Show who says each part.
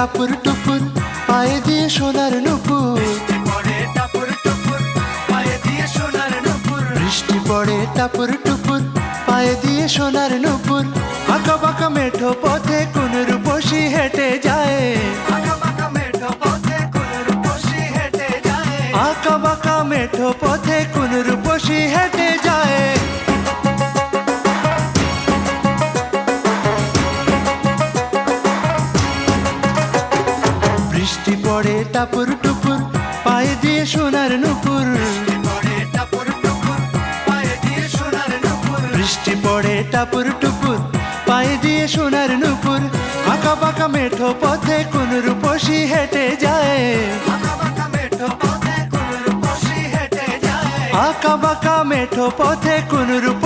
Speaker 1: টাপুর টুপুর পায়ে দিয়ে সোনার নুপুর। বৃষ্টি পড়ে টাপুর টুপুর পায়ে দিয়ে সোনার নুপুর। আঁকা বাঁকা মেঠো পথে কোন রূপসী হেঁটে যায়। আঁকা বাঁকা মেঠো পথে কোন রূপসী হেঁটে যায়। বৃষ্টি পড়ে টাপুর টুপুর পায়ে দিয়ে সোনার নুপুর। বৃষ্টি পড়ে টাপুর টুপুর পায়ে দিয়ে সোনার নুপুর। আঁকা বাঁকা মেঠো পথে কোন রূপসী হেঁটে যায়। আঁকা বাঁকা মেঠো পথে কোন রূপ